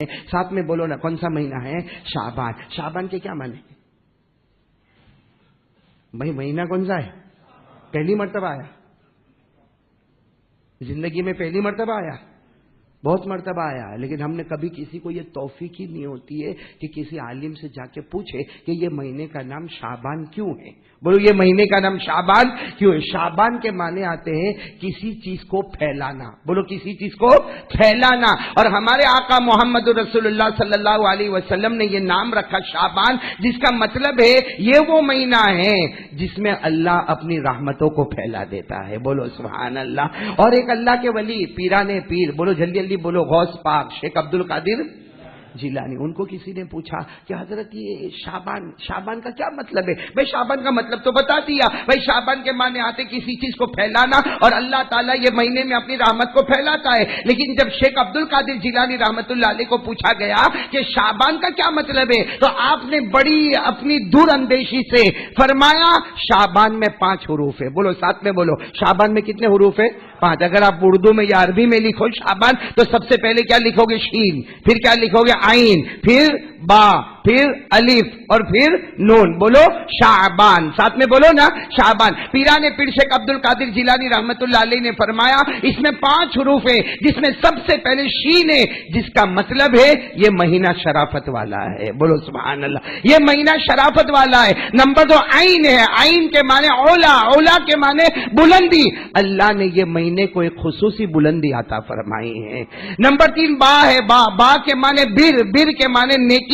ساتھ میں بولو نا کون سا مہینہ ہے؟ شعبان۔ شعبان کے کیا معنی؟ بھائی مہینہ کون سا ہے؟ پہلی مرتبہ آیا زندگی میں، پہلی مرتبہ آیا، بہت مرتبہ آیا، لیکن ہم نے کبھی کسی کو یہ توفیق ہی نہیں ہوتی ہے کہ کسی عالم سے جا کے پوچھے کہ یہ مہینے کا نام شعبان کیوں ہے؟ بولو یہ مہینے کا نام شعبان کیوں ہے؟ شعبان کے معنی آتے ہیں کسی چیز کو پھیلانا، بولو کسی چیز کو پھیلانا، اور ہمارے آقا محمد رسول اللہ صلی اللہ علیہ وسلم نے یہ نام رکھا شعبان، جس کا مطلب ہے یہ وہ مہینہ ہے جس میں اللہ اپنی رحمتوں کو پھیلا دیتا ہے، بولو سبحان اللہ۔ اور ایک اللہ کے ولی پیران پیر، بولو جلدی جلدی بولو، غوث پاک شیخ عبد القادر جیلانی، ان کو کسی نے پوچھا کہ حضرت یہ شعبان کا کیا مطلب ہے؟ بھائی شعبان کا مطلب تو بتا دیا، بھائی شعبان کے معنی آتے کسی چیز کو پھیلانا، اور اللہ تعالیٰ یہ مہینے میں اپنی رحمت کو پھیلاتا ہے، لیکن جب شیخ عبد القادر جیلانی رحمت اللہ علیہ کو پوچھا گیا کہ شعبان کا کیا مطلب ہے، تو آپ نے بڑی اپنی دور اندیشی سے فرمایا شعبان میں 5 حروف ہے، بولو ساتھ میں بولو، شعبان میں کتنے حروف ہے؟ 5۔ اگر آپ اردو میں یا عربی میں لکھو شعبان تو سب سے پہلے کیا لکھو گے؟ شین، پھر کیا لکھو گے؟ عین، پھر با، پھر الف، اور پھر نون، بولو شعبان، ساتھ میں بولو نا شعبان۔ پیران پیر شیخ عبد القادر جیلانی رحمت اللہ علیہ نے فرمایا اس میں 5 حروف ہے، جس میں سب سے پہلے شین ہے، جس کا مطلب ہے یہ مہینہ شرافت والا ہے، بولو سبحان اللہ، یہ مہینہ شرافت والا ہے۔ نمبر 2 عین ہے، عین کے معنی اولا، اولا کے معنی بلندی، اللہ نے یہ مہینے کو ایک خصوصی بلندی عطا فرمائی ہے۔ نمبر 3 با ہے، با کے معنی بر کے معنی نیکی،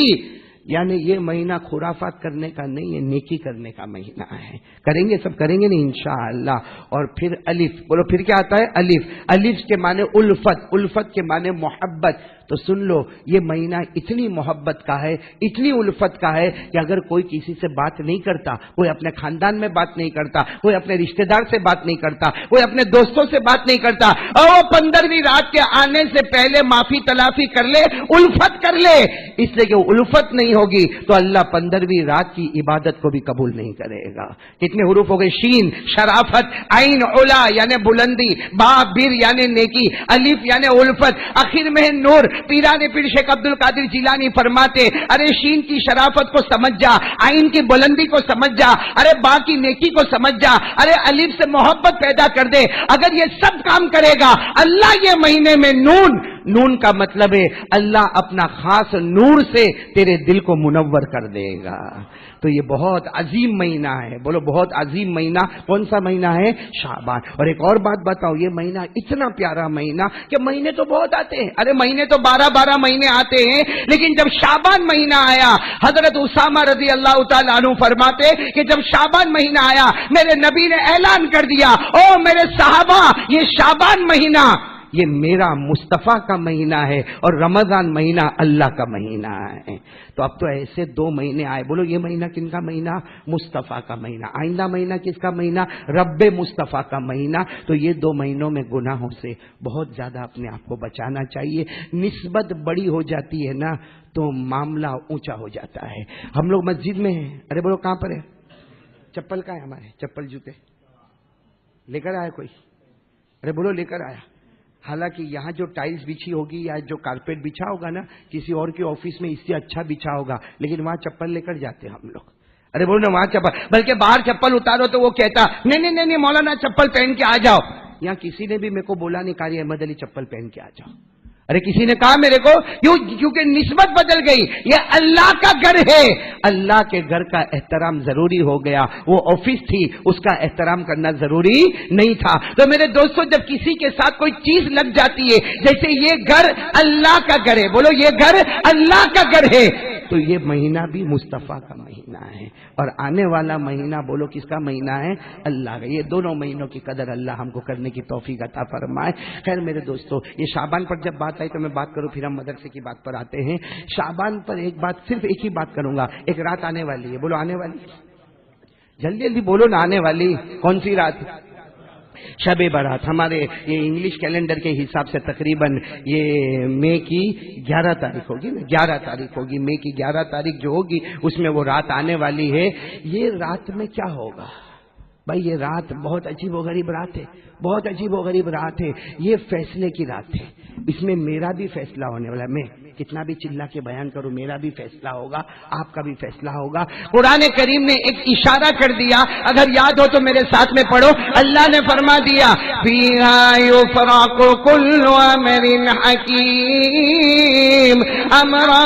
یعنی یہ مہینہ خرافات کرنے کا نہیں ہے، نیکی کرنے کا مہینہ ہے، کریں گے سب، کریں گے نہیں انشاءاللہ۔ اور پھر الف، بولو پھر کیا آتا ہے؟ الف، الف کے معنی الفت، الفت کے معنی محبت۔ تو سن لو یہ مہینہ اتنی محبت کا ہے، اتنی الفت کا ہے کہ اگر کوئی کسی سے بات نہیں کرتا، کوئی اپنے خاندان میں بات نہیں کرتا، کوئی اپنے رشتہ دار سے بات نہیں کرتا، کوئی اپنے دوستوں سے بات نہیں کرتا، اور وہ 15ویں رات کے آنے سے پہلے معافی تلافی کر لے، الفت کر لے، اس لیے کہ الفت نہیں ہوگی تو اللہ 15ویں رات کی عبادت کو بھی قبول نہیں کرے گا۔ کتنے حروف ہو گئے؟ شین شرافت، عین علا یعنی بلندی، با بر یعنی نیکی، الف یعنی الفت، آخر میں نور۔ پیران پیر شیخ عبد القادر جیلانی فرماتے ارے شین کی شرافت کو سمجھ جا، عین کی بلندی کو سمجھ جا، ارے با کی نیکی کو سمجھ جا، ارے الف سے محبت پیدا کر دے، اگر یہ سب کام کرے گا اللہ یہ مہینے میں نون کا مطلب ہے اللہ اپنا خاص نور سے تیرے دل کو منور کر دے گا۔ تو یہ بہت عظیم مہینہ ہے، بولو بہت عظیم مہینہ۔ کون سا مہینہ ہے؟ شعبان۔ اور ایک اور بات بتاؤ، یہ مہینہ اتنا پیارا مہینہ کہ مہینے تو بہت آتے ہیں، ارے مہینے تو 12 مہینے آتے ہیں، لیکن جب شعبان مہینہ آیا، حضرت اسامہ رضی اللہ تعالیٰ عنہ فرماتے کہ جب شعبان مہینہ آیا میرے نبی نے اعلان کر دیا، او میرے صحابہ یہ شعبان مہینہ یہ میرا مصطفیٰ کا مہینہ ہے اور رمضان مہینہ اللہ کا مہینہ ہے۔ تو اب تو ایسے 2 مہینے آئے، بولو یہ مہینہ کن کا مہینہ؟ مصطفیٰ کا مہینہ۔ آئندہ مہینہ کس کا مہینہ؟ رب مصطفیٰ کا مہینہ۔ تو یہ 2 مہینوں میں گناہوں سے بہت زیادہ اپنے آپ کو بچانا چاہیے۔ نسبت بڑی ہو جاتی ہے نا تو معاملہ اونچا ہو جاتا ہے۔ ہم لوگ مسجد میں ہیں، ارے بولو کہاں پر ہے؟ چپل کہاں ہے ہمارے؟ چپل جوتے لے کر آیا کوئی؟ ارے بولو لے کر آیا۔ حالانکہ یہاں جو ٹائلز بچھی ہوگی یا جو کارپیٹ بچھا ہوگا نا کسی اور کے آفس میں اس سے اچھا بچھا ہوگا، لیکن وہاں چپل لے کر جاتے ہم لوگ۔ ارے بولو نا وہاں چپل، بلکہ باہر چپل اتارو تو وہ کہتا نہیں مولانا چپل پہن کے آ جاؤ۔ یہاں کسی نے بھی میرے کو بولا نہیں قاری احمد علی چپل پہن کے آ جاؤ، ارے کسی نے کہا میرے کو، کیونکہ نسبت بدل گئی۔ یہ اللہ کا گھر ہے، اللہ کے گھر کا احترام ضروری ہو گیا، وہ آفس تھی اس کا احترام کرنا ضروری نہیں تھا۔ تو میرے دوستوں جب کسی کے ساتھ کوئی چیز لگ جاتی ہے، جیسے یہ گھر اللہ کا گھر ہے، بولو یہ گھر اللہ کا گھر ہے، تو یہ مہینہ بھی مصطفیٰ کا مہینہ ہے، اور آنے والا مہینہ بولو کس کا مہینہ ہے؟ اللہ کا۔ یہ 2 مہینوں کی قدر اللہ ہم کو کرنے کی توفیق عطا فرمائے۔ خیر میرے دوستوں، یہ شعبان پر جب بات آئی تو میں بات کروں، پھر ہم مدرسے کی بات پر آتے ہیں۔ شعبان پر صرف ایک ہی بات کروں گا، ایک رات آنے والی ہے، بولو آنے والی، جلدی جلدی بولو نا، آنے والی کون سی رات؟ شب برات۔ ہمارے یہ انگلش کیلنڈر کے حساب سے تقریباً یہ مئی کی 11 تاریخ ہوگی نا، 11 تاریخ ہوگی، مئی کی 11 تاریخ جو ہوگی اس میں وہ رات آنے والی ہے۔ یہ رات میں کیا ہوگا بھائی؟ یہ رات بہت عجیب و غریب رات ہے، بہت عجیب و غریب رات ہے، یہ فیصلے کی رات ہے، اس میں میرا بھی فیصلہ ہونے والا ہے۔ کتنا بھی چلا کے بیان کرو، میرا بھی فیصلہ ہوگا، آپ کا بھی فیصلہ ہوگا۔ قرآن کریم نے ایک اشارہ کر دیا، اگر یاد ہو تو میرے ساتھ میں پڑھو۔ اللہ نے فرما دیا فیہا یفرق کل امر حکیم امرا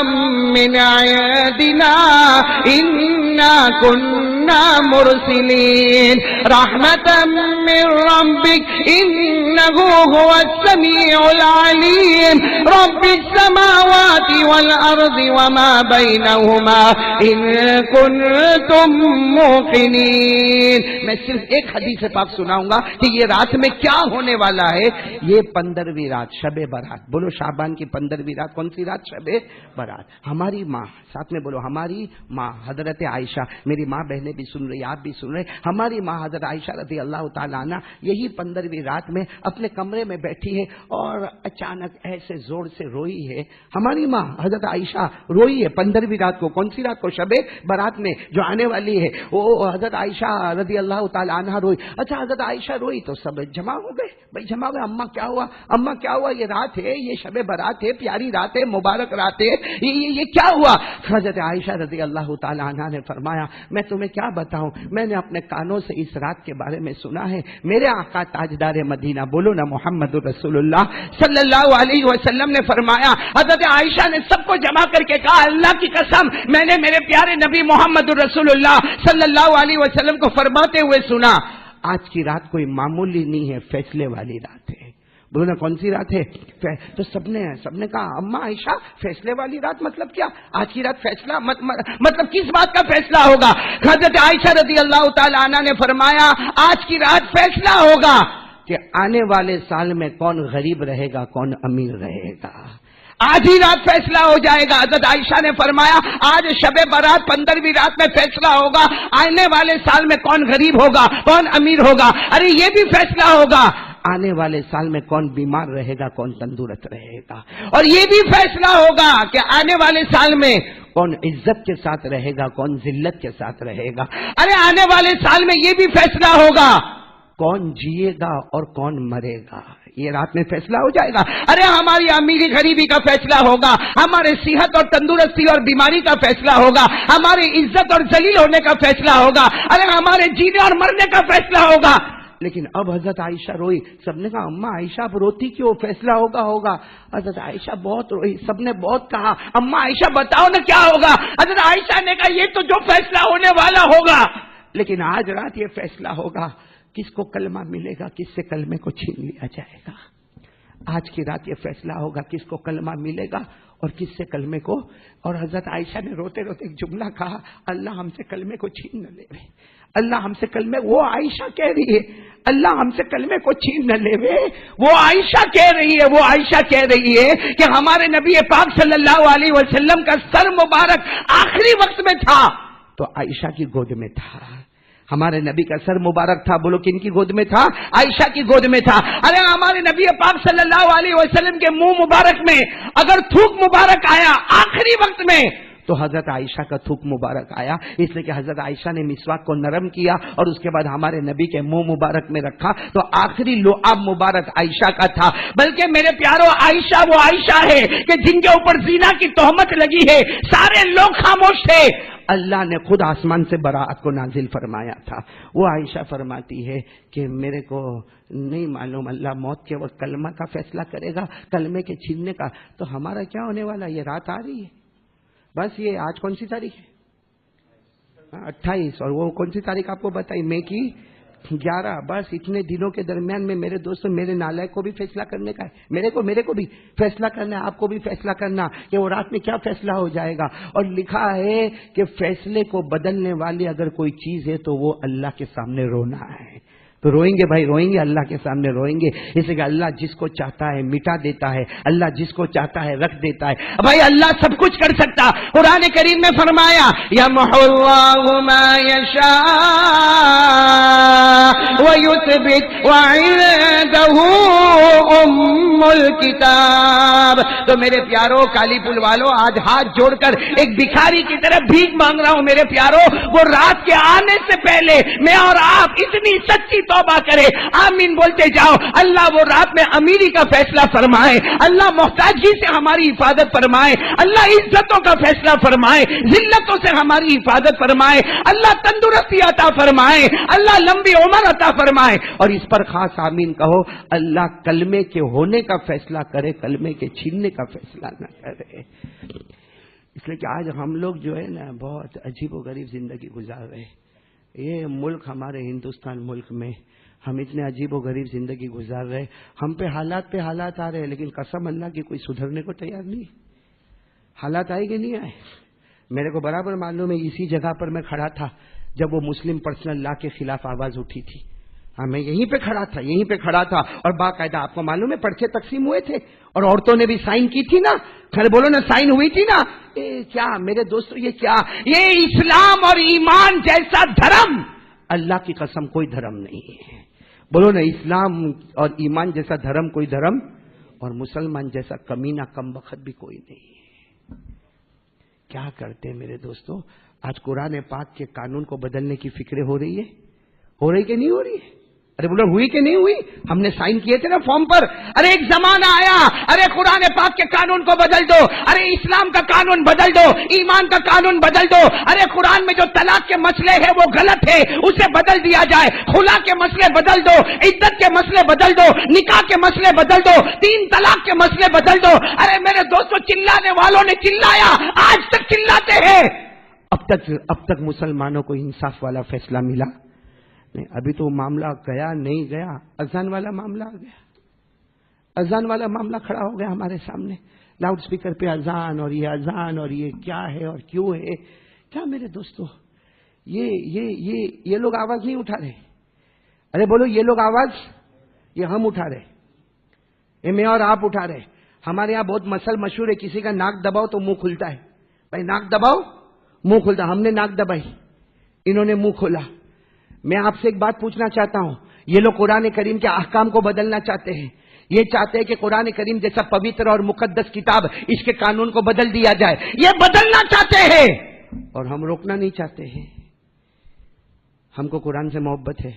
من عندنا انا كنا مرسلین رحمتا من ربک انه هو السمیع العلیم رب السماوات والارض وما بینہما ان کنتم موقنین۔ میں صرف ایک حدیث پاک سناؤں گا کہ یہ رات میں کیا ہونے والا ہے۔ یہ 15ویں رات شب برات، بولو شعبان کی 15ویں رات کون سی رات؟ شب برات۔ ہماری ماں، ساتھ میں بولو ہماری ماں حضرت عائشہ، میری ماں بہنیں بھی سن رہی، آپ بھی سن رہے، ہماری ماں حضرت عائشہ رضی اللہ تعالیٰ عنہ یہی 15ویں رات میں اپنے کمرے میں بیٹھی ہے اور اچانک ایسے زور سے روئی ہے۔ ہماری ماں حضرت عائشہ روئی ہے 15ویں رات کو، کون سی رات کو؟ شب برات میں جو آنے والی ہے، وہ حضرت عائشہ رضی اللہ تعالیٰ عنہ روئی۔ اچھا حضرت عائشہ روئی تو سب جمع ہو گئے، بھائی جمع ہو گئے، اماں کیا ہوا، اماں کیا ہوا، یہ رات ہے، یہ شب برات ہے، پیاری رات ہے، مبارک رات ہے، یہ کیا ہوا؟ حضرت عائشہ رضی اللہ تعالیٰ عنہ نے فرمایا میں تمہیں کیا بتاؤں، میں نے اپنے کانوں سے اس رات کے بارے میں سنا ہے، میرے آقا تاجدار مدینہ، بولو نا محمد رسول اللہ صلی اللہ علیہ وسلم نے فرمایا، حضرت عائشہ نے سب کو جمع کر کے کہا اللہ کی قسم میں نے میرے پیارے نبی محمد رسول اللہ صلی اللہ علیہ وسلم کو فرماتے ہوئے سنا آج کی رات کوئی معمولی نہیں ہے، فیصلے والی رات ہے۔ بولو نا کون سی رات ہے؟ تو سب نے کہا اماں عائشہ فیصلے والی رات مطلب کیا؟ آج کی رات فیصلہ مطلب کس بات کا فیصلہ ہوگا؟ حضرت عائشہ رضی اللہ تعالی عنہ نے فرمایا آج کی رات فیصلہ ہوگا کہ آنے والے سال میں کون غریب رہے گا، کون امیر رہے گا۔ آج ہی رات فیصلہ ہو جائے گا۔ حضرت عائشہ نے فرمایا آج شب برات 15ویں رات میں فیصلہ ہوگا، آنے والے سال میں کون غریب ہوگا، کون امیر ہوگا۔ ارے یہ بھی فیصلہ ہوگا آنے والے سال میں کون بیمار رہے گا، کون تندرست رہے گا، اور یہ بھی فیصلہ ہوگا کہ آنے والے سال میں کون عزت کے ساتھ رہے گا، کون ذلت کے ساتھ رہے گا۔ ارے آنے والے سال میں یہ بھی فیصلہ ہوگا کون جیے گا اور کون مرے گا، یہ رات میں فیصلہ ہو جائے گا۔ ارے ہماری امیری غریبی کا فیصلہ ہوگا، ہمارے صحت اور تندرستی اور بیماری کا فیصلہ ہوگا، ہماری عزت اور ذلیل ہونے کا فیصلہ ہوگا، ارے ہمارے جینے اور مرنے کا فیصلہ ہوگا۔ لیکن اب حضرت عائشہ روئی، سب نے کہا اماں عائشہ اب روتی کیوں، فیصلہ ہوگا۔ حضرت عائشہ بہت روئی، سب نے بہت کہا اماں عائشہ بتاؤ نا کیا ہوگا۔ حضرت عائشہ نے کہا یہ تو جو فیصلہ ہونے والا ہوگا، لیکن آج رات یہ فیصلہ ہوگا کس کو کلمہ ملے گا، کس سے کلمے کو چھین لیا جائے گا۔ آج کی رات یہ فیصلہ ہوگا کس کو کلمہ ملے گا اور کس سے کلمے کو۔ اور حضرت عائشہ نے روتے روتے ایک جملہ کہا اللہ ہم سے کلمے کو چھین نہ لے، اللہ ہم سے کلمے، وہ عائشہ کہہ رہی ہے اللہ ہم سے کلمے کو چھین نہ لے، وہ عائشہ کہہ رہی ہے، وہ عائشہ کہہ رہی ہے کہ ہمارے نبی پاک صلی اللہ علیہ وسلم کا سر مبارک آخری وقت میں تھا تو عائشہ کی گود میں تھا۔ ہمارے نبی کا سر مبارک تھا، بولو کن کی گود میں تھا؟ عائشہ کی گود میں تھا۔ ارے ہمارے نبی پاک صلی اللہ علیہ وسلم کے منہ مبارک میں اگر تھوک مبارک آیا آخری وقت میں تو حضرت عائشہ کا تھوک مبارک آیا، اس لیے کہ حضرت عائشہ نے مسواک کو نرم کیا اور اس کے بعد ہمارے نبی کے منہ مبارک میں رکھا تو آخری لعاب مبارک عائشہ کا تھا۔ بلکہ میرے پیارو عائشہ وہ عائشہ ہے کہ جن کے اوپر زنا کی تہمت لگی ہے، سارے لوگ خاموش تھے، اللہ نے خود آسمان سے براءت کو نازل فرمایا تھا۔ وہ عائشہ فرماتی ہے کہ میرے کو نہیں معلوم اللہ موت کے وقت کلمہ کا فیصلہ کرے گا، کلمے کے چھیننے کا، تو ہمارا کیا ہونے والا، یہ رات آ رہی ہے، بس یہ آج کون سی تاریخ ہے؟ 28، اور وہ کون سی تاریخ آپ کو بتائی؟ مئی کی 11۔ بس اتنے دنوں کے درمیان میں میرے دوستوں میرے نالائق کو بھی فیصلہ کرنے کا ہے، میرے کو بھی فیصلہ کرنا ہے، آپ کو بھی فیصلہ کرنا کہ وہ رات میں کیا فیصلہ ہو جائے گا۔ اور لکھا ہے کہ فیصلے کو بدلنے والی اگر کوئی چیز ہے تو وہ اللہ کے سامنے رونا ہے۔ تو روئیں گے بھائی، روئیں گے، اللہ کے سامنے روئیں گے، اس لیے کہ اللہ جس کو چاہتا ہے مٹا دیتا ہے، اللہ جس کو چاہتا ہے رکھ دیتا ہے۔ بھائی اللہ سب کچھ کر سکتا، قرآن کریم میں فرمایا یمحو اللہ ما یشاء ویثبت وعندہ ام الکتاب۔ تو میرے پیارو کالی پل والو آج ہاتھ جوڑ کر ایک بھکاری کی طرح بھیک مانگ رہا ہوں، میرے پیارو وہ رات کے آنے سے پہلے میں اور آپ اتنی سچی توبہ کرے. آمین بولتے جاؤ. اللہ وہ رات میں امیری کا فیصلہ فرمائے, اللہ محتاجی سے ہماری حفاظت فرمائے, اللہ عزتوں کا فیصلہ فرمائے, ذلتوں سے ہماری حفاظت فرمائے, اللہ تندرستی عطا فرمائے, اللہ لمبی عمر عطا فرمائے. اور اس پر خاص آمین کہو. اللہ کلمے کے ہونے کا فیصلہ کرے, کلمے کے چھیننے کا فیصلہ نہ کرے. اس لیے کہ آج ہم لوگ جو ہے نا بہت عجیب و غریب زندگی گزار رہے. یہ ملک ہمارے ہندوستان ملک میں ہم اتنے عجیب و غریب زندگی گزار رہے. ہم پہ حالات آ رہے ہیں, لیکن قسم اللہ کی کوئی سدھرنے کو تیار نہیں. حالات آئے کہ نہیں آئے؟ میرے کو برابر معلوم ہے اسی جگہ پر میں کھڑا تھا جب وہ مسلم پرسنل لا کے خلاف آواز اٹھی تھی. ہاں میں یہیں پہ کھڑا تھا اور باقاعدہ آپ کو معلوم ہے پرچے تقسیم ہوئے تھے اور عورتوں نے بھی سائن کی تھی نا. خیر بولو نا, سائن ہوئی تھی نا. کیا میرے دوستو, یہ کیا, یہ اسلام اور ایمان جیسا دھرم اللہ کی قسم کوئی دھرم نہیں ہے. بولو نا, اسلام اور ایمان جیسا دھرم کوئی دھرم, اور مسلمان جیسا کمینہ کم بخت بھی کوئی نہیں ہے. کیا کرتے ہیں میرے دوستو؟ آج قرآن پاک کے قانون کو بدلنے کی فکریں ہو رہی کہ نہیں ہو رہی ہے؟ ارے بولو ہوئی کہ نہیں ہوئی؟ ہم نے سائن کیے تھے نا فارم پر. ارے ایک زمانہ آیا, ارے قرآن پاک کے قانون کو بدل دو, ارے اسلام کا قانون بدل دو, ایمان کا قانون بدل دو. ارے قرآن میں جو طلاق کے مسئلے ہیں وہ غلط ہے, اسے بدل دیا جائے. خلا کے مسئلے بدل دو, عدت کے مسئلے بدل دو, نکاح کے مسئلے بدل دو, 3 طلاق کے مسئلے بدل دو. ارے میرے دوستو, چلانے والوں نے چلایا, آج تک چلاتے ہیں. اب تک مسلمانوں کو انصاف والا فیصلہ ملا نہیں. ابھی تو معاملہ گیا نہیں گیا, اذان والا معاملہ آ گیا. اذان والا معاملہ کھڑا ہو گیا ہمارے سامنے. لاؤڈ سپیکر پہ اذان, اور یہ کیا ہے اور کیوں ہے. کیا میرے دوستو, یہ لوگ آواز نہیں اٹھا رہے. ارے بولو, یہ لوگ آواز, یہ ہم اٹھا رہے, یہ میں اور آپ اٹھا رہے. ہمارے یہاں بہت مسل مشہور ہے, کسی کا ناک دباؤ تو منہ کھلتا ہے. بھائی ناک دباؤ منہ کھلتا. ہم نے ناک دبائی, انہوں نے منہ کھولا. میں آپ سے ایک بات پوچھنا چاہتا ہوں. یہ لوگ قرآن کریم کے احکام کو بدلنا چاہتے ہیں. یہ چاہتے ہیں کہ قرآن کریم جیسا پوتر اور مقدس کتاب, اس کے قانون کو بدل دیا جائے. یہ بدلنا چاہتے ہیں اور ہم روکنا نہیں چاہتے ہیں. ہم کو قرآن سے محبت ہے.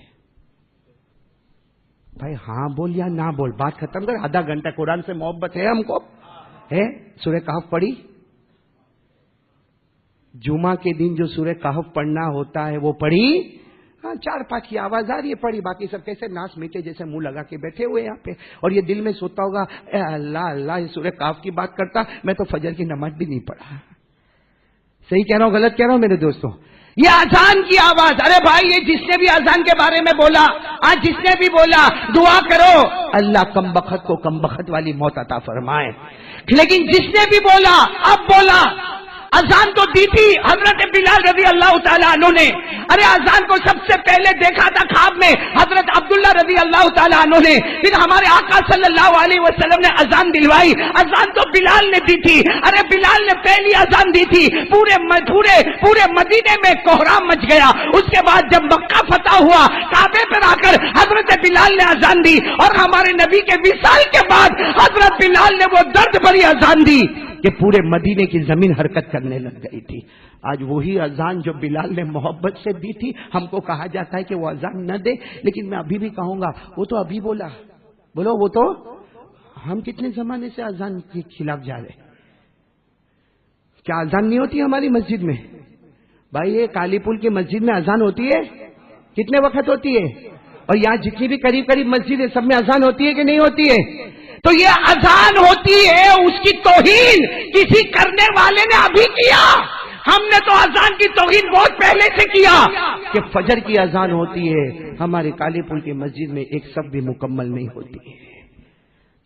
بھائی ہاں بول یا نہ بول, بات ختم کر. آدھا گھنٹہ قرآن سے محبت ہے ہم کو, ہے. سورہ کہف پڑھی, جمعہ کے دن جو سورہ کہف پڑھنا ہوتا ہے وہ پڑھی. ہاں 4-5 کی آواز آ رہی ہے, پڑھی. باقی سب کیسے ناس میٹے جیسے منہ لگا کے بیٹھے ہوئے یہاں پہ, اور یہ دل میں سوتا ہوگا اے اللہ اللہ, یہ سورہ کہف کی بات کرتا, میں تو فجر کی نماز بھی نہیں پڑھا. صحیح کہہ رہا ہوں غلط کہہ رہا ہوں میرے دوستوں؟ یہ اذان کی آواز. ارے بھائی, یہ جس نے بھی اذان کے بارے میں بولا, آج جس نے بھی بولا, دعا کرو اللہ کم بخت کو کم بخت والی موت عطا فرمائے. لیکن جس نے بھی بولا, اب بولا, اذان تو دی تھی حضرت بلال رضی اللہ تعالیٰ عنہ نے. ارے اذان کو سب سے پہلے دیکھا تھا خواب میں حضرت عبداللہ رضی اللہ تعالیٰ عنہ نے. پھر ہمارے آقا صلی اللہ علیہ وسلم نے اذان دلوائی. اذان تو بلال نے دی تھی. ارے بلال نے پہلی اذان دی تھی. پورے مدینے میں کوہرام مچ گیا. اس کے بعد جب مکہ فتح ہوا, کعبے پر آ کر حضرت بلال نے اذان دی, اور ہمارے نبی کے وصال کے بعد حضرت بلال نے وہ درد بھری اذان دی کہ پورے مدینے کی زمین حرکت کرنے لگ گئی تھی. آج وہی اذان جو بلال نے محبت سے دی تھی, ہم کو کہا جاتا ہے کہ وہ اذان نہ دے. لیکن میں ابھی بھی کہوں گا, وہ تو ابھی بولا. بولو وہ تو, ہم کتنے زمانے سے اذان کے خلاف جا رہے. کیا اذان نہیں ہوتی ہماری مسجد میں؟ بھائی یہ کالی پل کی مسجد میں اذان ہوتی ہے, کتنے وقت ہوتی ہے؟ اور یہاں جتنی بھی قریب مسجد ہے سب میں اذان ہوتی ہے کہ نہیں ہوتی ہے؟ تو یہ اذان ہوتی ہے, اس کی توہین کسی کرنے والے نے ابھی کیا. ہم نے تو اذان کی توہین بہت پہلے سے کیا کہ فجر کی اذان ہوتی ہے, ہمارے کالی پل کی مسجد میں ایک صف بھی مکمل نہیں ہوتی ہے.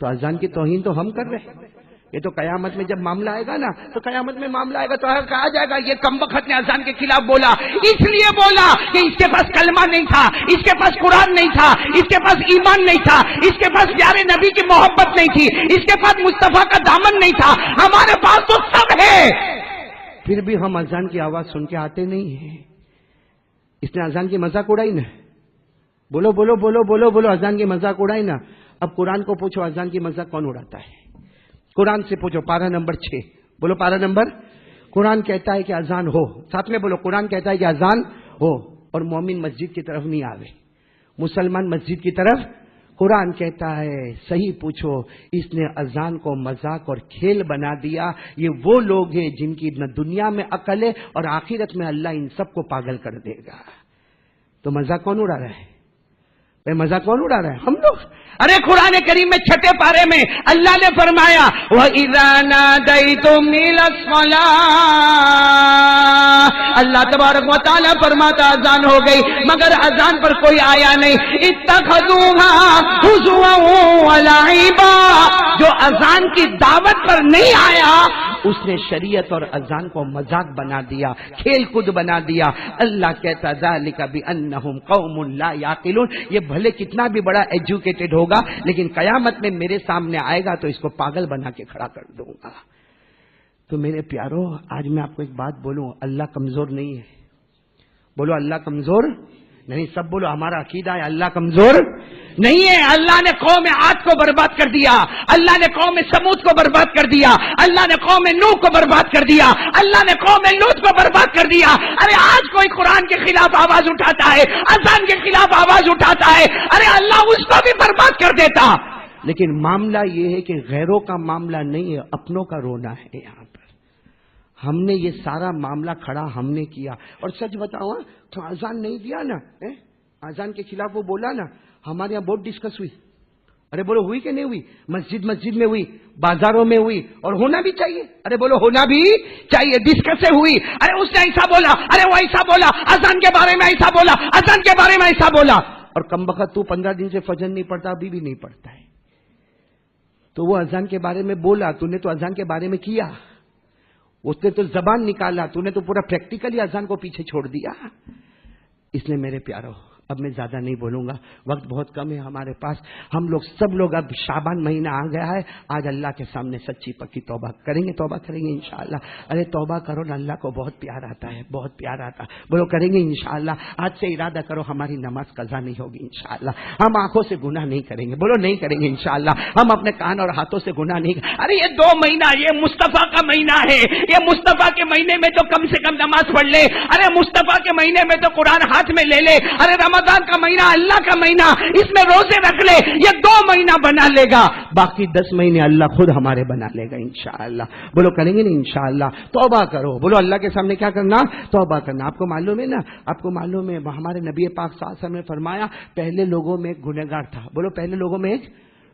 تو اذان کی توہین تو ہم کر رہے ہیں. یہ تو قیامت میں جب معاملہ آئے گا نا, تو قیامت میں معاملہ آئے گا تو کہا جائے گا یہ کمبخت نے اذان کے خلاف بولا. اس لیے بولا کہ اس کے پاس کلمہ نہیں تھا, اس کے پاس قرآن نہیں تھا, اس کے پاس ایمان نہیں تھا, اس کے پاس پیارے نبی کی محبت نہیں تھی, اس کے پاس مصطفیٰ کا دامن نہیں تھا. ہمارے پاس تو سب ہے, پھر بھی ہم اذان کی آواز سن کے آتے نہیں ہیں. اس نے اذان کی مذاق اڑائی نا. بولو بولو بولو بولو بولو, اذان کی مذاق اڑائی نا. اب قرآن کو پوچھو اذان کی مذاق کون اڑاتا ہے؟ قرآن سے پوچھو. پارہ نمبر 6 بولو. پارہ نمبر, قرآن کہتا ہے کہ اذان ہو. ساتھ میں بولو, قرآن کہتا ہے کہ اذان ہو, اور مومن مسجد کی طرف نہیں آوے. مسلمان مسجد کی طرف. قرآن کہتا ہے صحیح پوچھو اس نے اذان کو مذاق اور کھیل بنا دیا. یہ وہ لوگ ہیں جن کی نہ دنیا میں عقل ہے اور آخرت میں اللہ ان سب کو پاگل کر دے گا. تو مذاق کون اڑا رہا ہے؟ مذاق کون اڑا رہا ہے؟ ہم لوگ. ارے قرآن کریم میں 6 پارے میں اللہ نے فرمایا وَإِذَا نَادَيْتُمْ إِلَى الصَّلَاةِ. اللہ تبارک و تعالیٰ فرماتا اذان ہو گئی مگر اذان پر کوئی آیا نہیں. اتخذوها هزوا ولعبا. جو اذان کی دعوت پر نہیں آیا اس نے شریعت اور اذان کو مذاق بنا دیا، کھیل کود بنا دیا. اللہ کہتا ذالک بأنہم قوم لا یعقلون. یہ بھلے کتنا بھی بڑا ایجوکیٹڈ ہوگا لیکن قیامت میں میرے سامنے آئے گا تو اس کو پاگل بنا کے کھڑا کر دوں گا. تو میرے پیارو آج میں آپ کو ایک بات بولوں، اللہ کمزور نہیں ہے. بولو اللہ کمزور نہیں. سب بولو ہمارا عقیدہ ہے اللہ کمزور نہیں ہے. اللہ نے قوم عاد کو برباد کر دیا، اللہ نے قوم سمود کو برباد کر دیا، اللہ نے قوم نوح کو برباد کر دیا، اللہ نے قوم لوط کو برباد کر دیا. ارے آج کوئی قرآن کے خلاف آواز اٹھاتا ہے، اذان کے خلاف آواز اٹھاتا ہے، ارے اللہ اس کو بھی برباد کر دیتا. لیکن معاملہ یہ ہے کہ غیروں کا معاملہ نہیں ہے، اپنوں کا رونا ہے. یہاں پر ہم نے یہ سارا معاملہ کھڑا ہم نے کیا. اور سچ بتاؤ تو اذان نہیں دیا نا، اذان کے خلاف وہ بولا نا، ہمارے یہاں بہت ڈسکس ہوئی. ارے بولو ہوئی کہ نہیں ہوئی؟ مسجد میں ہوئی، بازاروں میں ہوئی، اور ہونا بھی چاہیے. ارے بولو ہونا بھی چاہیے. ڈسکس ہوئی، ارے اس نے ایسا بولا، ارے وہ ایسا بولا، اذان کے بارے میں ایسا بولا، اذان کے بارے میں ایسا بولا. اور کمبخت تو 15 دن سے فجر نہیں پڑتا، ابھی بھی نہیں پڑتا ہے. تو وہ اذان کے بارے میں بولا، تو نے تو اذان کے بارے میں کیا، اس نے تو زبان نکالا، تو نے تو پورا پریکٹیکلی اذان کو پیچھے چھوڑ دیا. اس لیے میرے پیارو اب میں زیادہ نہیں بولوں گا، وقت بہت کم ہے ہمارے پاس. ہم لوگ سب لوگ اب شعبان مہینہ آ گیا ہے، آج اللہ کے سامنے سچی پکی توبہ کریں گے انشاءاللہ. ارے توبہ کرو نا، اللہ کو بہت پیار آتا ہے، بہت پیار آتا ہے. بولو کریں گے انشاءاللہ. آج سے ارادہ کرو ہماری نماز قضا نہیں ہوگی انشاءاللہ. ہم آنکھوں سے گناہ نہیں کریں گے. بولو نہیں کریں گے انشاءاللہ. ہم اپنے کان اور ہاتھوں سے گناہ نہیں. ارے یہ 2 مہینہ یہ مصطفیٰ کا مہینہ ہے، یہ مصطفیٰ کے مہینے میں تو کم سے کم نماز پڑھ لے. ارے مصطفیٰ کے مہینے میں تو قرآن ہاتھ میں لے لے. ارے رمضان کا مہینہ اللہ کا مہینہ، اس میں روزے رکھ لے. یہ 2 مہینہ بنا لے گا، باقی 10 مہینے اللہ خود ہمارے بنا لے گا انشاءاللہ. بولو کریں گے نا انشاءاللہ. توبہ کرو. بولو اللہ کے سامنے کیا کرنا؟ توبہ کرنا. آپ کو معلوم ہے نا، آپ کو معلوم ہے ہمارے نبی پاک صلی اللہ علیہ وسلم نے فرمایا پہلے لوگوں میں ایک گنہگار تھا. بولو پہلے لوگوں میں ایک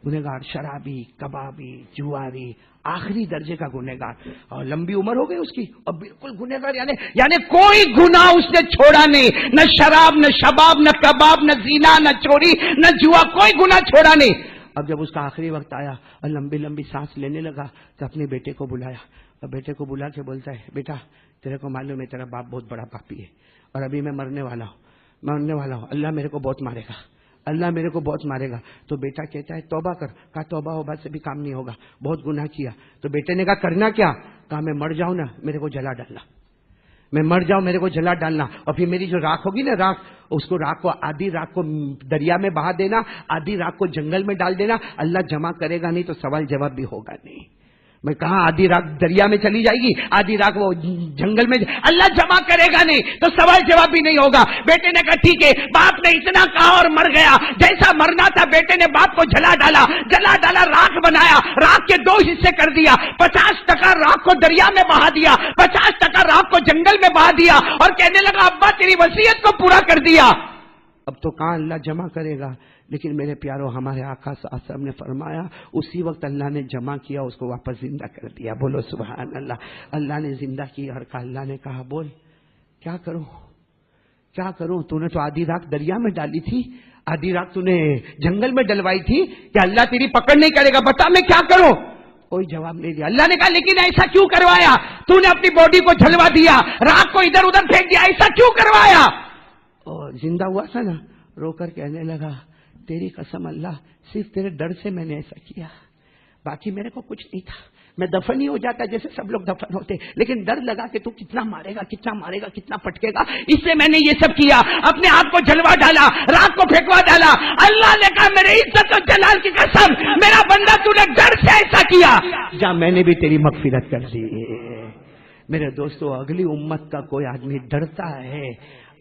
گنہگار، شرابی، کبابی، جواری، آخری درجے کا گنہگار. اور لمبی عمر ہو گئی اس کی، اور بالکل گنہگار، یعنی کوئی گناہ اس نے چھوڑا نہیں. نہ شراب، نہ شباب، نہ کباب، نہ زنا، نہ چوری، نہ جوا، کوئی گناہ چھوڑا نہیں. اب جب اس کا آخری وقت آیا اور لمبی لمبی سانس لینے لگا تو اپنے بیٹے کو بلایا، اور بیٹے کو بلا کے بولتا ہے بیٹا تیرے کو معلوم ہے تیرا باپ بہت بڑا پاپی ہے، اور ابھی میں مرنے والا ہوں، اللہ میرے کو بہت مارے گا، اللہ میرے کو بہت مارے گا. تو بیٹا کہتا ہے توبہ کر. کہا توبہ ہوبا سے بھی کام نہیں ہوگا، بہت گناہ کیا. تو بیٹے نے کہا کرنا کیا؟ کہا میں مر جاؤں نا، میرے کو جلا ڈالنا، میں مر جاؤں میرے کو جلا ڈالنا، اور پھر میری جو راکھ ہوگی نا، اس کو آدھی راکھ کو دریا میں بہا دینا، آدھی راکھ کو جنگل میں ڈال دینا. اللہ جمع کرے گا نہیں تو سوال جواب بھی ہوگا نہیں. میں کہا آدھی راکھ دریا میں چلی جائے گی، آدھی راکھ وہ جنگل میں، اللہ جمع کرے گا نہیں تو سوال جواب بھی نہیں ہوگا. بیٹے نے کہا ٹھیک ہے. باپ نے اتنا کہا اور مر گیا. جیسا مرنا تھا بیٹے نے باپ کو جلا ڈالا، راکھ بنایا، راکھ کے 2 حصے کر دیا. 50% راکھ کو دریا میں بہا دیا، 50% راکھ کو جنگل میں بہا دیا، اور کہنے لگا ابا تیری وصیت کو پورا کر دیا. اب تو کہاں اللہ جمع کرے گا. لیکن میرے پیاروں ہمارے آقا صلی اللہ علیہ وسلم نے فرمایا اسی وقت اللہ نے جمع کیا، اس کو واپس زندہ کر دیا. بولو سبحان اللہ. اللہ نے زندہ کی اور اللہ نے کہا بول کیا کروں؟ تو نے تو آدھی راکھ دریا میں ڈالی تھی، آدھی راکھ تو نے جنگل میں ڈلوائی تھی، کہ اللہ تیری پکڑ نہیں کرے گا، بتا میں کیا کروں؟ کوئی جواب نہیں دیا. اللہ نے کہا لیکن ایسا کیوں کروایا؟ تو نے اپنی باڈی کو جلوا دیا، راکھ کو ادھر ادھر پھینک دیا، ایسا کیوں کروایا؟ اور زندہ ہوا تھا نا، رو کر کہنے لگا تیری قسم اللہ، صرف تیرے ڈر سے میں نے ایسا کیا، باقی میرے کو کچھ نہیں تھا. میں دفن ہی ہو جاتا جیسے سب لوگ دفن ہوتے، لیکن ڈر لگا کہ تو کتنا مارے گا، کتنا پٹکے گا، اس سے میں نے یہ سب کیا. اپنے آپ کو جلوا ڈالا، راکھ کو پھینکوا ڈالا. اللہ نے کہا میرے عزت و جلال کی قسم میرا بندہ تو نے ڈر سے ایسا کیا، جا میں نے بھی تیری مغفرت کر دی. میرے دوستو اگلی امت کا کوئی آدمی ڈرتا ہے،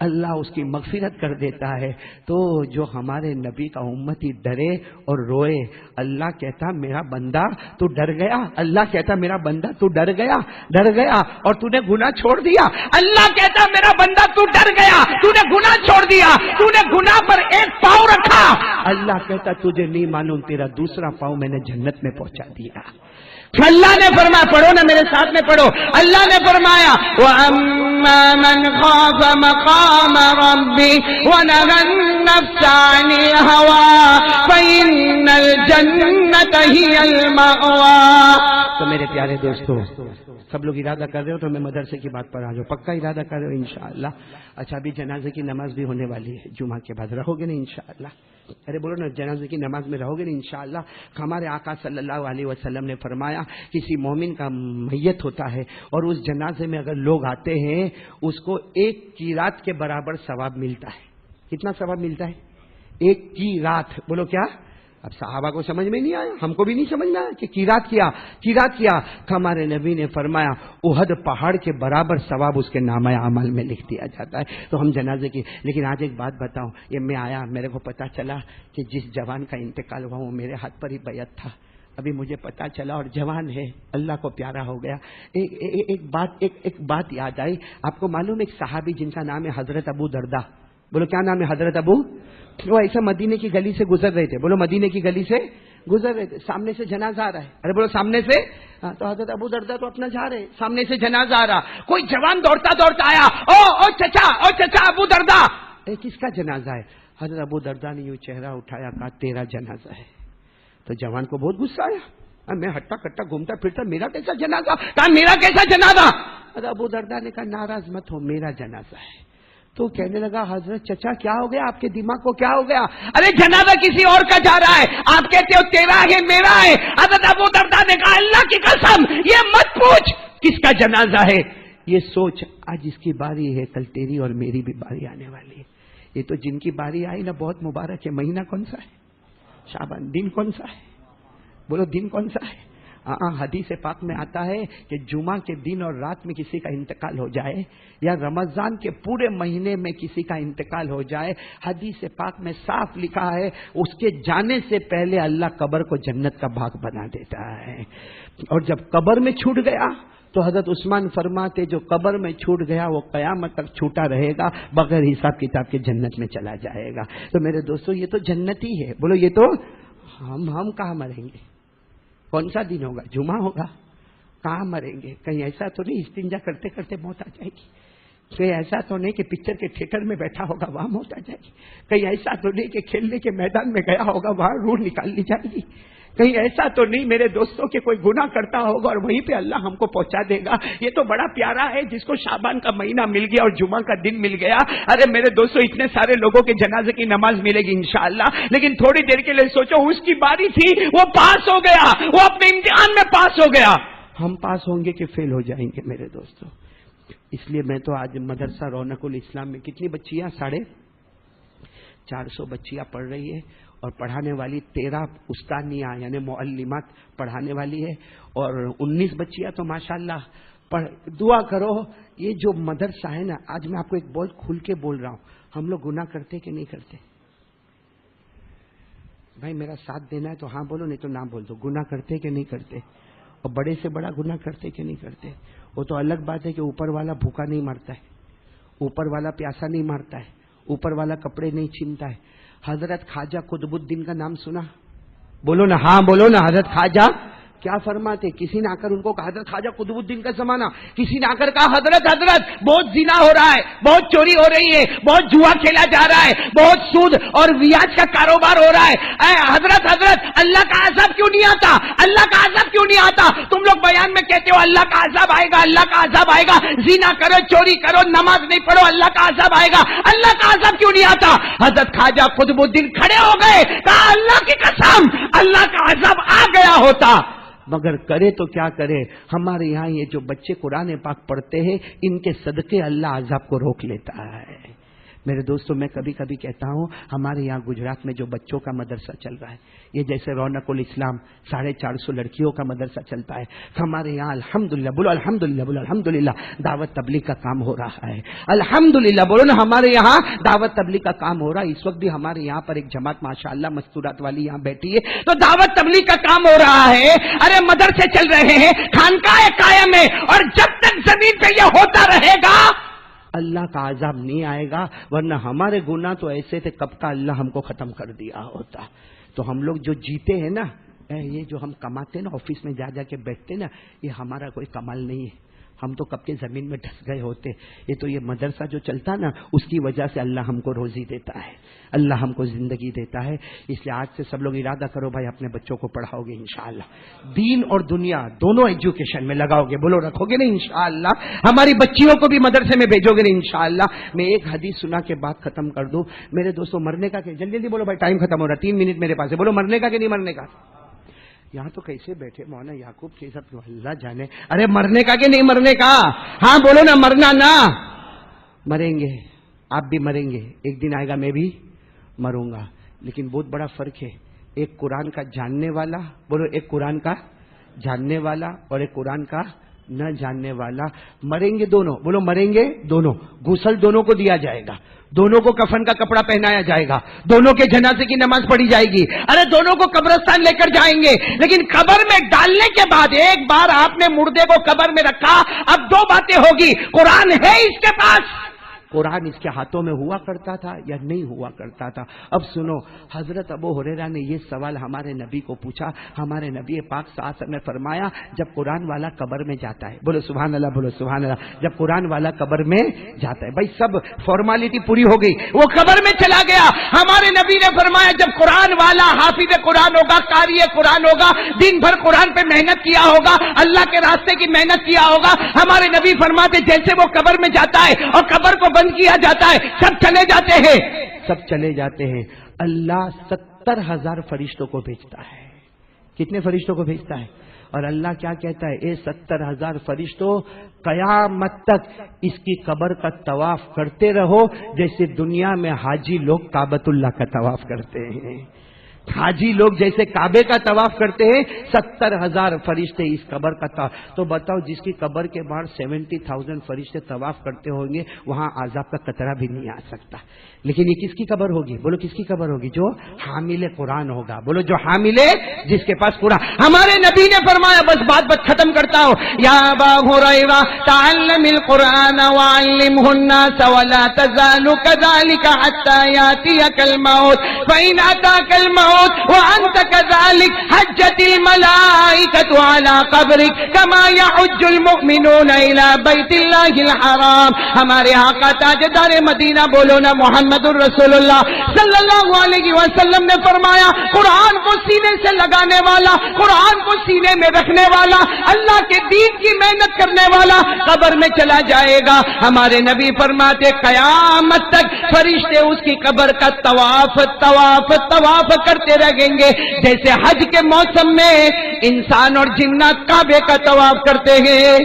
اللہ اس کی مغفرت کر دیتا ہے. تو جو ہمارے نبی کا امتی ڈرے اور روئے, اللہ کہتا میرا بندہ تو ڈر گیا, اللہ کہتا میرا بندہ تو ڈر گیا اور تو نے گناہ چھوڑ دیا. اللہ کہتا میرا بندہ تو ڈر گیا, تو نے گناہ چھوڑ دیا, تو نے گناہ پر ایک پاؤں رکھا. اللہ کہتا تجھے نہیں معلوم تیرا دوسرا پاؤں میں نے جنت میں پہنچا دیا. اللہ نے فرمایا, پڑھو نا میرے ساتھ میں پڑھو, اللہ نے فرمایا وَأَمَّا مَنْ خَافَ مَقَامَ رَبِّهِ وَنَهَى النَّفْسَ عَنِ الْهَوَىٰ فَإِنَّ الْجَنَّةَ هِيَ الْمَأْوَىٰ. تو میرے پیارے دوستو, سب لوگ ارادہ کر رہے ہو تو میں مدرسے کی بات پر آ جاؤ, پکا ارادہ کر رہے ہو انشاءاللہ. اچھا ابھی جنازے کی نماز بھی ہونے والی ہے, جمعہ کے بعد رہو گے نا انشاءاللہ؟ ارے بولو نا, جنازے کی نماز میں رہو گے نا انشاءاللہ؟ ہمارے آقا صلی اللہ علیہ وسلم نے فرمایا کسی مومن کا میت ہوتا ہے اور اس جنازے میں اگر لوگ آتے ہیں اس کو ایک کی رات کے برابر ثواب ملتا ہے. کتنا ثواب ملتا ہے؟ ایک کی رات. بولو کیا؟ اب صحابہ کو سمجھ میں نہیں آیا, ہم کو بھی نہیں سمجھ میں آیا کہ قیرات کیا. ہمارے نبی نے فرمایا احد پہاڑ کے برابر ثواب اس کے نامہ اعمال میں لکھ دیا جاتا ہے. تو ہم جنازے کی, لیکن آج ایک بات بتاؤں, یہ میں آیا, میرے کو پتا چلا کہ جس جوان کا انتقال ہوا وہ میرے ہاتھ پر ہی بیعت تھا. ابھی مجھے پتا چلا اور جوان ہے, اللہ کو پیارا ہو گیا. ایک بات یاد آئی. آپ کو معلوم ایک صحابی جن کا نام ہے حضرت ابو دردہ. بولو کیا نام ہے؟ حضرت ابو. وہ ایسا مدینے کی گلی سے گزر رہے تھے. بولو مدینے کی گلی سے گزر رہے تھے, سامنے سے جنازہ آ رہا ہے. ارے بولو سامنے سے. تو حضرت ابو دردہ تو اپنا جا رہے, سامنے سے جنازہ آ رہا. کوئی جوان دوڑتا آیا, او چچا ابو دردہ. کس کا جنازہ ہے؟ حضرت ابو دردہ نے یوں چہرہ اٹھایا, کہا تیرا جنازہ ہے. تو جوان کو بہت غصہ آیا, میں ہٹا کٹا گھومتا پھرتا, میرا کیسا جنازہ؟ کہا میرا کیسا جنازہ؟ حضرت ابو دردہ نے کہا ناراض مت ہو, میرا جنازہ ہے. تو کہنے لگا حضرت چچا کیا ہو گیا, آپ کے دماغ کو کیا ہو گیا؟ ارے جنازہ کسی اور کا جا رہا ہے, آپ کہتے ہو تیرا ہے میرا ہے. حضرت ابو دردہ نے کہا اللہ کی قسم یہ مت پوچھ کس کا جنازہ ہے, یہ سوچ آج اس کی باری ہے, کل تیری اور میری بھی باری آنے والی ہے. یہ تو جن کی باری آئی نا بہت مبارک ہے. مہینہ کون سا ہے؟ شعبان. دن کون سا ہے؟ بولو دن کون سا ہے؟ حدیث پاک میں آتا ہے کہ جمعہ کے دن اور رات میں کسی کا انتقال ہو جائے یا رمضان کے پورے مہینے میں کسی کا انتقال ہو جائے, حدیث پاک میں صاف لکھا ہے اس کے جانے سے پہلے اللہ قبر کو جنت کا باغ بنا دیتا ہے. اور جب قبر میں چھوٹ گیا تو حضرت عثمان فرماتے جو قبر میں چھوٹ گیا وہ قیامت تک چھوٹا رہے گا, بغیر حساب کتاب کے جنت میں چلا جائے گا. تو میرے دوستو یہ تو جنتی ہے. بولو یہ تو ہم کہاں مریں گے؟ کون سا دن ہوگا؟ جمعہ ہوگا. کہاں مریں گے؟ کہیں ایسا تو نہیں استنجا کرتے کرتے موت آ جائے گی؟ کہیں ایسا تو نہیں کہ پکچر کے تھیٹر میں بیٹھا ہوگا وہاں موت آ جائے گی؟ کہیں ایسا تو نہیں کہ کھیلنے کے میدان میں گیا ہوگا وہاں روح نکال لی جائے گی؟ کہیں ایسا تو نہیں میرے دوستوں کے کوئی گناہ کرتا ہوگا اور وہیں پہ اللہ ہم کو پہنچا دے گا؟ یہ تو بڑا پیارا ہے جس کو شعبان کا مہینہ مل گیا اور جمعہ کا دن مل گیا. ارے میرے دوستوں اتنے سارے لوگوں کے جنازے کی نماز ملے گی انشاءاللہ, لیکن تھوڑی دیر کے لیے سوچو اس کی باری تھی, وہ پاس ہو گیا, وہ اپنے امتحان میں پاس ہو گیا. ہم پاس ہوں گے کہ فیل ہو جائیں گے میرے دوستوں؟ اس لیے میں تو آج مدرسہ رونق الاسلام میں کتنی بچیاں 450 بچیاں پڑھ رہی ہے اور پڑھانے والی 13 استانیہ یعنی معلمات پڑھانے والی ہے اور 19 بچیاں تو ماشاءاللہ دعا کرو. یہ جو مدرسہ ہے نا, آج میں آپ کو ایک بہت کھل کے بول رہا ہوں, ہم لوگ گناہ کرتے کہ نہیں کرتے؟ بھائی میرا ساتھ دینا ہے تو ہاں بولو, نہیں تو نہ بول دو. گناہ کرتے کہ نہیں کرتے؟ اور بڑے سے بڑا گناہ کرتے کہ نہیں کرتے؟ وہ تو الگ بات ہے کہ اوپر والا بھوکا نہیں مرتا ہے, اوپر والا پیاسا نہیں مارتا ہے, اوپر والا کپڑے نہیں چھینتا ہے. حضرت خواجہ قطب الدین کا نام سنا؟ بولو نا, ہاں بولو نا. حضرت خواجہ کیا فرماتے؟ کسی نے آ کر ان کو کہا, حضرت خواجہ قطب الدین کا زمانہ, کسی نے آ کر کہا حضرت بہت زنا ہو رہا ہے, بہت چوری ہو رہی ہے, بہت جوا کھیلا جا رہا ہے, بہت سود اور ویاج کا کاروبار ہو رہا ہے. حضرت اللہ کا عذاب کیوں نہیں آتا؟ اللہ کا عذاب کیوں نہیں آتا؟ تم لوگ بیان میں کہتے ہو اللہ کا عذاب آئے گا, اللہ کا عذاب آئے گا, زنا کرو, چوری کرو, نماز نہیں پڑھو, اللہ کا عذاب آئے گا. اللہ کا عذاب کیوں نہیں آتا؟ حضرت خواجہ قطب الدین کھڑے ہو گئے, کہا اللہ کی قسم اللہ کا عذاب آ گیا ہوتا, مگر کرے تو کیا کرے. ہمارے یہاں یہ جو بچے قرآن پاک پڑھتے ہیں ان کے صدقے اللہ عذاب کو روک لیتا ہے. میرے دوستوں میں کبھی کبھی کہتا ہوں ہمارے یہاں گجرات میں جو بچوں کا مدرسہ چل رہا ہے یہ جیسے رونق الاسلام 450 لڑکیوں کا مدرسہ چلتا ہے، ہمارے یہاں الحمدللہ بولو الحمدللہ بولو الحمدللہ دعوت تبلیغ کا کام ہو رہا ہے، الحمدللہ بولو نا، ہمارے یہاں دعوت تبلیغ کا کام ہو رہا ہے۔ اس وقت بھی ہمارے یہاں پر ایک جماعت ماشاءاللہ مستورات والی یہاں بیٹھی ہے تو دعوت تبلیغ کا کام ہو رہا ہے، ارے مدرسے چل رہے ہیں، خانقاہیں قائم ہے، اور جب تک زمین پہ یہ ہوتا رہے گا اللہ کا عذاب نہیں آئے گا، ورنہ ہمارے گناہ تو ایسے تھے کب کا اللہ ہم کو ختم کر دیا ہوتا۔ تو ہم لوگ جو جیتے ہیں نا، یہ جو ہم کماتے ہیں نا، آفس میں جا جا کے بیٹھتے نا، یہ ہمارا کوئی کمال نہیں ہے، ہم تو کب کے زمین میں ڈھس گئے ہوتے۔ یہ تو یہ مدرسہ جو چلتا نا اس کی وجہ سے اللہ ہم کو روزی دیتا ہے، اللہ ہم کو زندگی دیتا ہے۔ اس لیے آج سے سب لوگ ارادہ کرو بھائی اپنے بچوں کو پڑھاؤ گے انشاءاللہ، دین اور دنیا دونوں ایجوکیشن میں لگاؤ گے، بولو رکھو گے نا انشاءاللہ، ہماری بچیوں کو بھی مدرسے میں بھیجو گے نا انشاءاللہ۔ میں ایک حدیث سنا کے بات ختم کر دوں میرے دوستوں، مرنے کا کہ جلدی جلدی بولو بھائی ٹائم ختم ہو رہا ہے، 3 منٹ میرے پاس ہے، بولو مرنے کا کہ نہیں مرنے کا؟ یہاں تو کیسے بیٹھے مولانا یعقوب کے سب اللہ جانے، ارے مرنے کا کہ نہیں مرنے کا؟ ہاں بولو نا، مرنا نا، مریں گے، آپ بھی مریں گے، ایک دن آئے گا میں بھی مروں گا، لیکن بہت بڑا فرق ہے، ایک قرآن کا جاننے والا، بولو ایک قرآن کا جاننے والا اور ایک قرآن کا نہ جاننے والا، مریں گے دونوں، بولو مریں گے دونوں، غسل دونوں کو دیا جائے گا، دونوں کو کفن کا کپڑا پہنایا جائے گا، دونوں کے جنازے کی نماز پڑھی جائے گی، ارے دونوں کو قبرستان لے کر جائیں گے، لیکن قبر میں ڈالنے کے بعد ایک بار آپ نے مردے کو قبر میں رکھا، اب 2 باتیں ہوگی، قرآن ہے اس کے پاس، قرآن اس کے ہاتھوں میں ہوا کرتا تھا یا نہیں ہوا کرتا تھا؟ اب سنو، حضرت ابو ہریرہ نے یہ سوال ہمارے نبی کو پوچھا، ہمارے نبی پاک صلی اللہ علیہ وسلم نے فرمایا جب قرآن والا قبر میں جاتا ہے، بولو سبحان اللہ، بولو سبحان اللہ، جب قرآن والا قبر میں جاتا ہے، بھائی سب فارمیلٹی پوری ہو گئی، وہ قبر میں چلا گیا، ہمارے نبی نے فرمایا جب قرآن والا حافظ قرآن ہوگا، قاری قرآن ہوگا، دن بھر قرآن پہ محنت کیا ہوگا، اللہ کے راستے کی محنت کیا ہوگا، ہمارے نبی فرماتے جیسے وہ قبر میں جاتا ہے اور قبر کو کیا جاتا ہے سب چلے جاتے ہیں، سب چلے جاتے ہیں، اللہ 70,000 فرشتوں کو بھیجتا ہے، کتنے فرشتوں کو بھیجتا ہے؟ اور اللہ کیا کہتا ہے؟ اے 70,000 فرشتوں قیامت تک اس کی قبر کا طواف کرتے رہو جیسے دنیا میں حاجی لوگ کعبۃ اللہ کا طواف کرتے ہیں، حاجی لوگ جیسے کعبے کا طواف کرتے ہیں، 70,000 فرشتے اس قبر کا طواف، تو بتاؤ جس کی قبر کے باہر 70,000 فرشتے طواف کرتے ہوں گے وہاں عذاب کا قطرہ بھی نہیں آ سکتا، لیکن یہ کس کی قبر ہوگی؟ بولو کس کی قبر ہوگی؟ جو حامل قرآن ہوگا، بولو جو حامل ہے، جس کے پاس قرآن۔ ہمارے نبی نے فرمایا، بس بات ختم کرتا ہوں، یا ابا ہریرہ تعلم القرآن وعلمہ الناس ولا تزال كذلك حتى يأتيك الموت فإن أتاك الموت وأنت كذلك حجت الملائكة على قبرك كما يحج المؤمنون إلى بيت الله الحرام۔ ہمارے آقا تاجدار مدینہ بولو نا محمد الرسول اللہ صلی اللہ علیہ وسلم نے فرمایا، قرآن کو سینے سے لگانے والا، قرآن کو سینے میں رکھنے والا، اللہ کے دین کی محنت کرنے والا قبر میں چلا جائے گا، ہمارے نبی فرماتے قیامت تک فرشتے اس کی قبر کا طواف کرتے رہیں گے، جیسے حج کے موسم میں انسان اور جنات کعبے کا طواف کرتے ہیں۔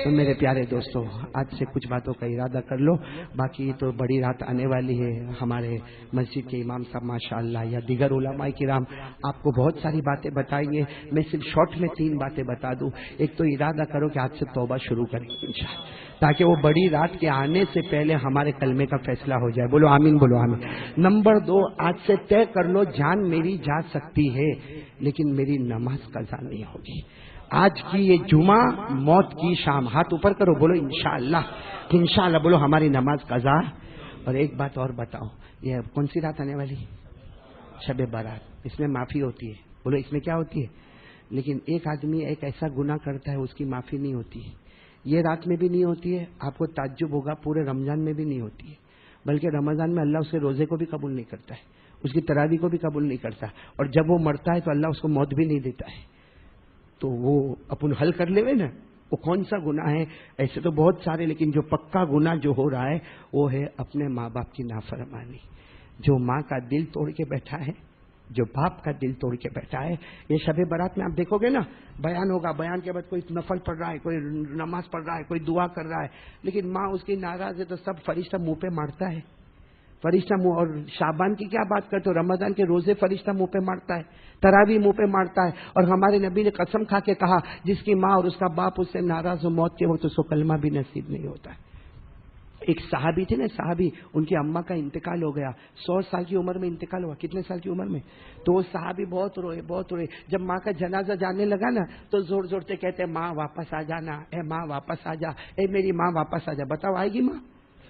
تو میرے پیارے دوستو، آج سے کچھ باتوں کا ارادہ کر لو، باقی تو بڑی رات آنے والی ہے، ہمارے مسجد کے امام صاحب ماشاءاللہ یا دیگر علماء کرام آپ کو بہت ساری باتیں بتائیں گے، میں صرف شارٹ میں 3 باتیں بتا دوں۔ ایک تو ارادہ کرو کہ آج سے توبہ شروع کریں گے انشاءاللہ، تاکہ وہ بڑی رات کے آنے سے پہلے ہمارے کلمے کا فیصلہ ہو جائے، بولو آمین، بولو آمین۔ نمبر 2، آج سے طے کر لو جان میری جا سکتی ہے لیکن میری نماز قضا نہیں ہوگی۔ آج کی یہ جمعہ موت کی شام، ہاتھ اوپر کرو، بولو انشاءاللہ، انشاءاللہ بولو ہماری نماز قضا۔ اور ایک بات اور بتاؤ، یہ کون سی رات آنے والی؟ شب برات، اس میں معافی ہوتی ہے، بولو اس میں کیا ہوتی ہے؟ لیکن ایک آدمی ایک ایسا گناہ کرتا ہے اس کی معافی نہیں ہوتی ہے، یہ رات میں بھی نہیں ہوتی ہے، آپ کو تعجب ہوگا پورے رمضان میں بھی نہیں ہوتی ہے، بلکہ رمضان میں اللہ اس کے روزے کو بھی قبول نہیں کرتا ہے، اس کی تراویح کو بھی قبول نہیں کرتا، اور جب وہ مرتا ہے تو اللہ اس کو موت بھی نہیں دیتا ہے۔ تو وہ اپن حل کر لے نا، وہ کون سا گناہ ہے؟ ایسے تو بہت سارے، لیکن جو پکا گناہ جو ہو رہا ہے وہ ہے اپنے ماں باپ کی نافرمانی۔ جو ماں کا دل توڑ کے بیٹھا ہے، جو باپ کا دل توڑ کے بیٹھا ہے، یہ شب برات میں آپ دیکھو گے نا، بیان ہوگا، بیان کے بعد کوئی نفل پڑھ رہا ہے، کوئی نماز پڑھ رہا ہے، کوئی دعا کر رہا ہے، لیکن ماں اس کی ناراض ہے تو سب فرشتہ منہ پہ مارتا ہے، فرشتہ منہ، اور شعبان کی کیا بات کرتے ہو؟ رمضان کے روزے فرشتہ منہ پہ مارتا ہے، تراویح منہ پہ مارتا ہے، اور ہمارے نبی نے قسم کھا کے کہا جس کی ماں اور اس کا باپ اس سے ناراض ہو موت کے وقت اس کو کلمہ بھی نصیب نہیں ہوتا ہے۔ ایک صحابی تھے نا، صحابی، ان کی اماں کا انتقال ہو گیا، 100 سال کی عمر میں انتقال ہوا۔ کتنے سال کی عمر میں؟ تو وہ صحابی بہت روئے، بہت روئے۔ جب ماں کا جنازہ جانے لگا نا تو زور زور سے کہتے ماں واپس آ جانا، اے ماں واپس آ جا، اے میری ماں واپس آ جا۔ بتاؤ آئے گی ماں؟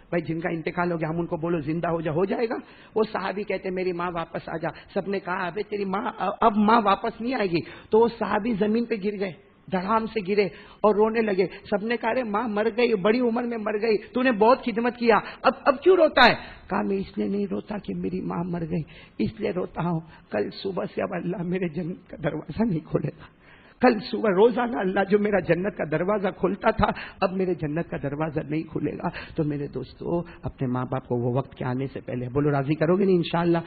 بھائی جن کا انتقال ہو گیا ہم ان کو بولو زندہ ہو جائے گا؟ وہ صحابی کہتے میری ماں واپس آ جا۔ سب نے کہا ابے تیری ماں اب ماں واپس نہیں آئے گی۔ تو وہ صحابی زمین پہ گر گئے، دھڑام سے گرے اور رونے لگے۔ سب نے کہا ارے ماں مر گئی، بڑی عمر میں مر گئی، تو نے بہت خدمت کیا، اب کیوں روتا ہے؟ کہا میں اس لیے نہیں روتا کہ میری ماں مر گئی، اس لیے روتا ہوں کل صبح سے اب اللہ میرے جنت کا دروازہ نہیں کھولے گا۔ کل صبح روزانہ اللہ جو میرا جنت کا دروازہ کھولتا تھا اب میرے جنت کا دروازہ نہیں کھلے گا۔ تو میرے دوستو اپنے ماں باپ کو وہ وقت کے آنے سے پہلے بولو راضی کرو گے نہیں انشاءاللہ؟